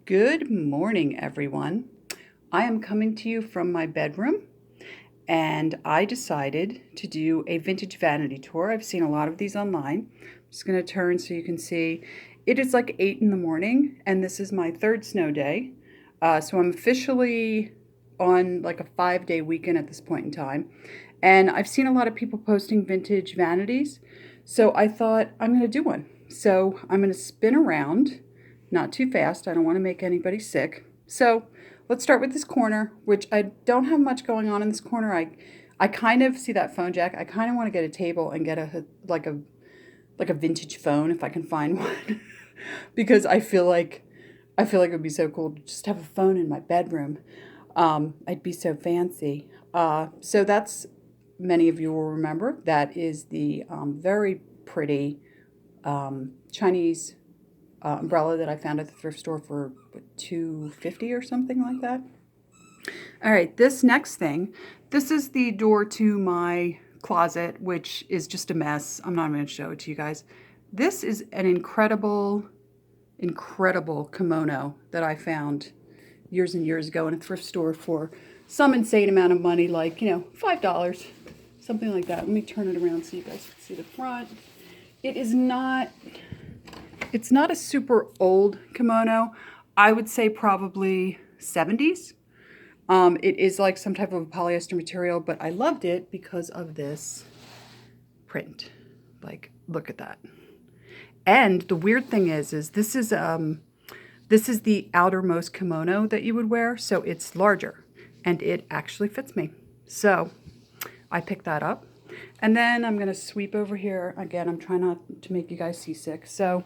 Good morning, everyone. I am coming to you from my bedroom, and I decided to do a vintage vanity tour. I've seen a lot of these online. I'm just going to turn so you can see. It is like 8 in the morning, and this is my third snow day. So I'm officially on like a 5-day weekend at this point in time. And I've seen a lot of people posting vintage vanities. So I thought I'm going to do one. So I'm going to spin around, not too fast. I don't want to make anybody sick. So let's start with this corner, which I don't have much going on in this corner. I kind of see that phone jack. I kind of want to get a table and get a vintage phone if I can find one, because I feel like it would be so cool to just have a phone in my bedroom. I'd be so fancy. So that's, many of you will remember, that is the very pretty Chinese umbrella that I found at the thrift store for $2.50 or something like that. All right, this next thing, this is the door to my closet, which is just a mess. I'm not going to show it to you guys. This is an incredible kimono that I found years and years ago in a thrift store for some insane amount of money, like, $5, something like that. Let me turn it around so you guys can see the front. It's not a super old kimono. I would say probably 70s. It is like some type of a polyester material, but I loved it because of this print. Like, look at that. And the weird thing is this is the outermost kimono that you would wear, so it's larger, and it actually fits me. So I picked that up. And then I'm going to sweep over here. Again, I'm trying not to make you guys seasick. So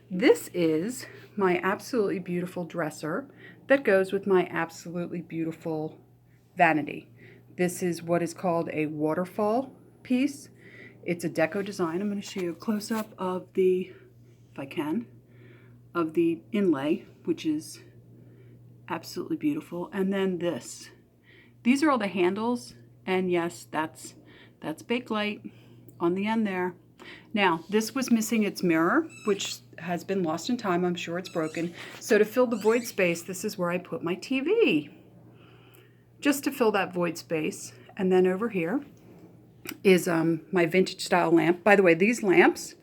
this is my absolutely beautiful dresser that goes with my absolutely beautiful vanity. This is what is called a waterfall piece. It's a deco design. I'm going to show you a close-up of the, if I can, of the inlay, which is absolutely beautiful. And then this. These are all the handles, and yes, that's Bakelite on the end there. Now, this was missing its mirror, which has been lost in time. I'm sure it's broken. So to fill the void space, this is where I put my TV, just to fill that void space. And then over here is my vintage style lamp. By the way, these lamps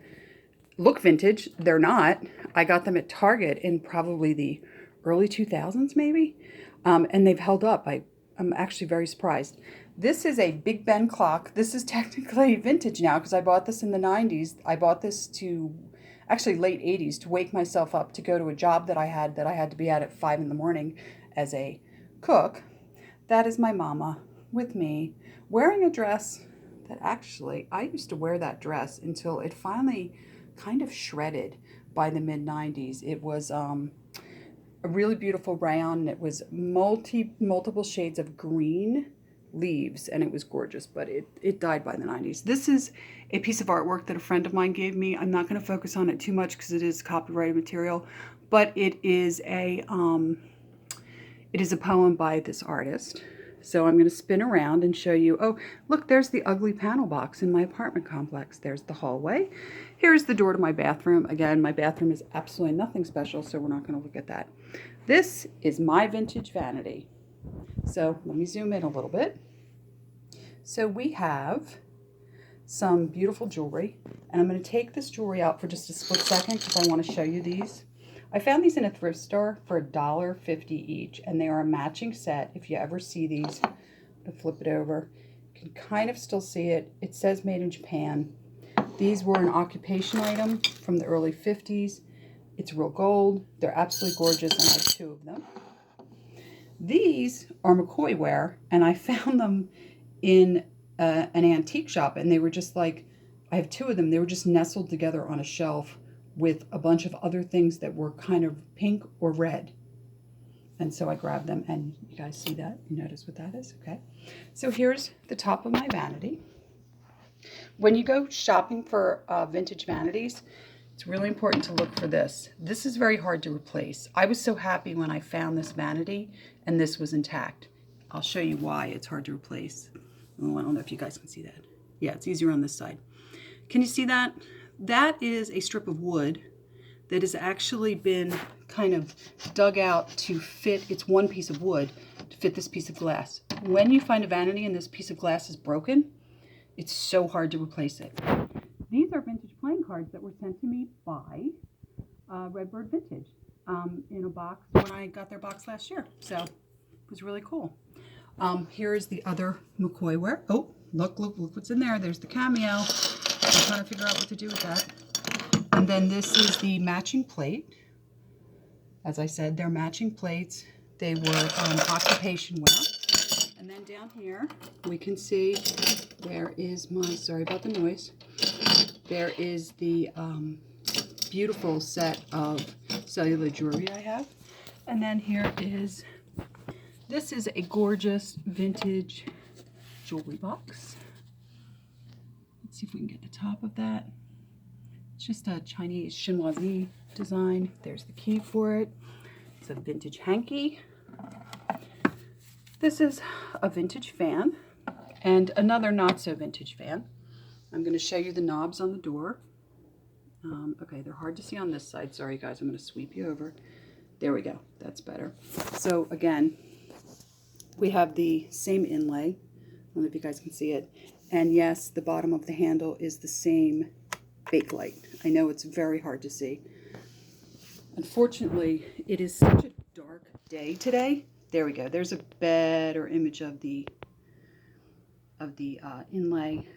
look vintage. They're not. I got them at Target in probably the early 2000s, maybe. And they've held up. I'm actually very surprised. This is a Big Ben clock. This is technically vintage now because I bought this in the 90s. I bought this actually late 80s, to wake myself up to go to a job that I had to be at 5 in the morning as a cook. That is my mama with me wearing a dress that actually, I used to wear that dress until it finally kind of shredded by the mid-90s. It was a really beautiful rayon. It was multiple shades of green leaves, and it was gorgeous, but it died by the 90s. This is a piece of artwork that a friend of mine gave me. I'm not going to focus on it too much because it is copyrighted material, but it is a poem by this artist. So I'm going to spin around and show you. Oh, look, there's the ugly panel box in my apartment complex. There's the hallway. Here's the door to my bathroom. Again, my bathroom is absolutely nothing special, so we're not going to look at that. This is my vintage vanity. So let me zoom in a little bit. So we have some beautiful jewelry, and I'm going to take this jewelry out for just a split second because I want to show you these. I found these in a thrift store for $1.50 each, and they are a matching set. If you ever see these, I'll flip it over. You can kind of still see it. It says made in Japan. These were an occupation item from the early 50s. It's real gold. They're absolutely gorgeous, and I have 2 of them. These are McCoy ware, and I found them in an antique shop, and they were just like, I have 2 of them. They were just nestled together on a shelf with a bunch of other things that were kind of pink or red. And so I grabbed them, and you guys see that? You notice what that is? Okay. So here's the top of my vanity. When you go shopping for vintage vanities, it's really important to look for this. This is very hard to replace. I was so happy when I found this vanity and this was intact. I'll show you why it's hard to replace. Oh, I don't know if you guys can see that. Yeah, it's easier on this side. Can you see that? That is a strip of wood that has actually been kind of dug out to fit, it's one piece of wood to fit this piece of glass. When you find a vanity and this piece of glass is broken, it's so hard to replace it. These are vintage playing cards that were sent to me by Redbird Vintage in a box when I got their box last year. So it was really cool. Here is the other McCoy ware. Oh, look what's in there. There's the cameo. I'm trying to figure out what to do with that. And then this is the matching plate. As I said, they're matching plates. They were occupation wear. And then down here, we can see there is my, sorry about the noise, there is the beautiful set of cellular jewelry I have. And then here is, this is a gorgeous vintage jewelry box. Let's see if we can get the top of that. It's just a Chinese chinoiserie design. There's the key for it. It's a vintage hanky. This is a vintage fan and another not so vintage fan. I'm going to show you the knobs on the door. Okay, they're hard to see on this side. Sorry guys, I'm going to sweep you over. There we go. That's better. So again, we have the same inlay. I don't know if you guys can see it. And yes, the bottom of the handle is the same bakelite. I know it's very hard to see. Unfortunately, it is such a dark day today. There we go. There's a better image of the inlay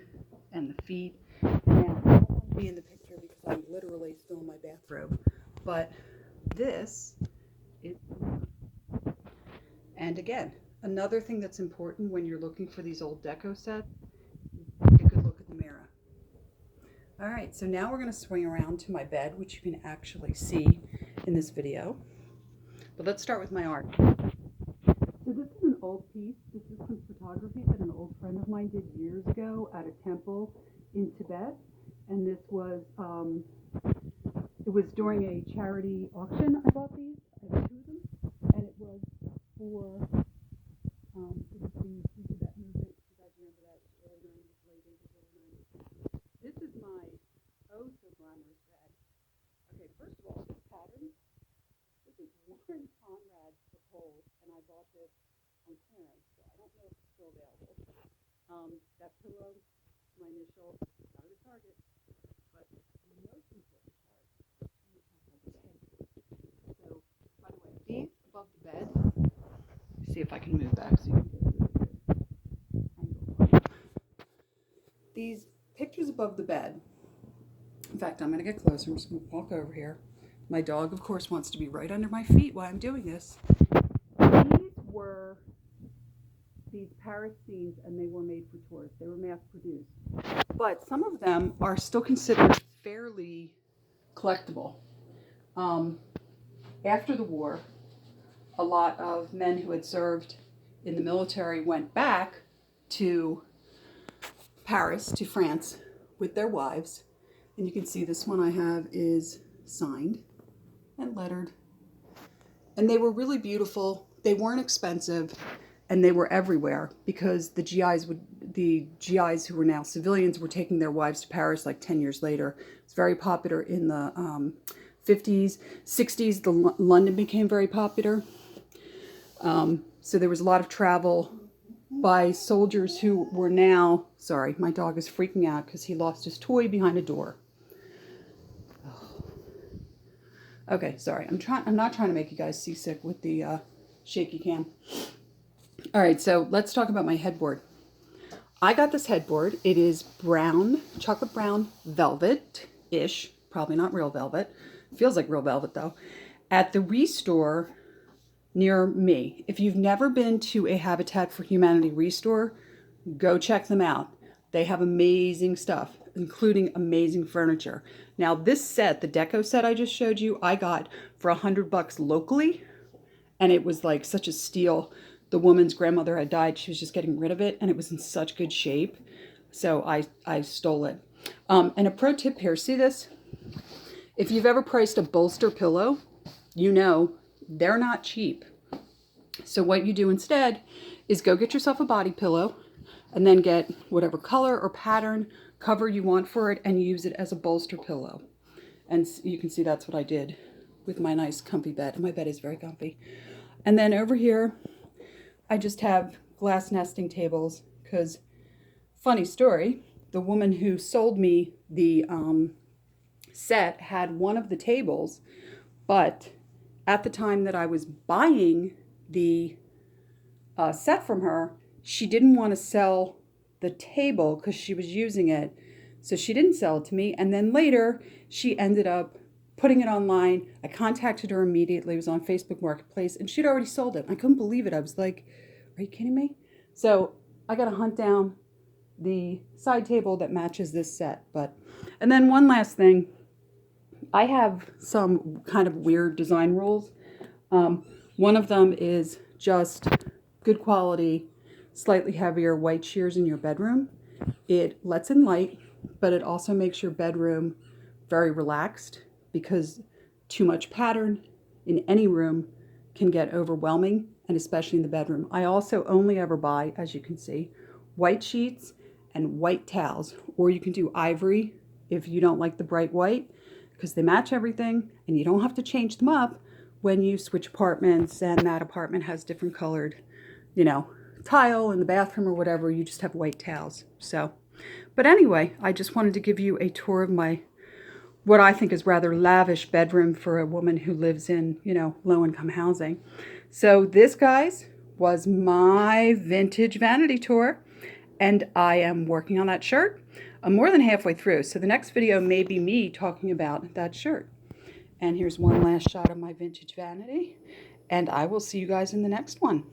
and the feet. Now, I don't want to be in the picture because I'm literally still in my bathrobe. But this is, and again, another thing that's important when you're looking for these old deco sets, take a good look at the mirror. All right, so now we're going to swing around to my bed, which you can actually see in this video. But let's start with my art. So this is an old piece. This is some photography that an old friend of mine did years ago at a temple in Tibet. And this was, it was during a charity auction. I bought these. I have two of them. And it was for, it was the Tibet movement. You guys remember that? Early 90s, late 80s, early 90s. This is my oh so glamorous bed. Okay, first of all, this pattern, this is Warren Conrad's Propose, and I bought this on clearance, so I don't know if it's still available. That pillow, my initial, got it at Target, but the most important part, so, by the way, these above the bed, see if I can move back so you can get a really good angle. These pictures above the bed, in fact, I'm going to get closer. I'm just going to walk over here. My dog, of course, wants to be right under my feet while I'm doing this. These were these Paris scenes, and they were made for tourists. They were mass-produced. But some of them are still considered fairly collectible. After the war, a lot of men who had served in the military went back to Paris, to France, with their wives. And you can see this one I have is signed and lettered. And they were really beautiful. They weren't expensive, and they were everywhere because the GIs who were now civilians were taking their wives to Paris like 10 years later. It's very popular in the 50s, 60s. London became very popular. So there was a lot of travel by soldiers who were now, sorry, my dog is freaking out because he lost his toy behind a door. Okay, sorry. I'm not trying to make you guys seasick with the shaky cam. All right, so let's talk about my headboard. I got this headboard. It is brown, chocolate brown velvet-ish. Probably not real velvet. Feels like real velvet though. At the Restore near me. If you've never been to a Habitat for Humanity Restore, go check them out. They have amazing stuff, including amazing furniture. Now this set, the deco set I just showed you, I got for $100 locally, and it was like such a steal. The woman's grandmother had died. She was just getting rid of it, and it was in such good shape. So I stole it. And a pro tip here, see this? If you've ever priced a bolster pillow, you know they're not cheap. So what you do instead is go get yourself a body pillow and then get whatever color or pattern cover you want for it and use it as a bolster pillow. And you can see that's what I did with my nice comfy bed. And my bed is very comfy. And then over here, I just have glass nesting tables because, funny story, the woman who sold me the set had one of the tables, but at the time that I was buying the set from her, she didn't want to sell the table because she was using it. So she didn't sell it to me. And then later, she ended up putting it online. I contacted her immediately. It was on Facebook Marketplace, and she'd already sold it. I couldn't believe it. I was like, are you kidding me? So I got to hunt down the side table that matches this set. And then one last thing. I have some kind of weird design rules. One of them is just good quality, slightly heavier white sheers in your bedroom. It lets in light, but it also makes your bedroom very relaxed because too much pattern in any room can get overwhelming, and especially in the bedroom. I also only ever buy, as you can see, white sheets and white towels, or you can do ivory if you don't like the bright white, because they match everything and you don't have to change them up when you switch apartments and that apartment has different colored, tile in the bathroom or whatever. You just have white towels. But anyway, I just wanted to give you a tour of my, what I think is rather lavish bedroom for a woman who lives in, low-income housing. So this, guys, was my vintage vanity tour, and I am working on that shirt. I'm more than halfway through, so the next video may be me talking about that shirt. And here's one last shot of my vintage vanity, and I will see you guys in the next one.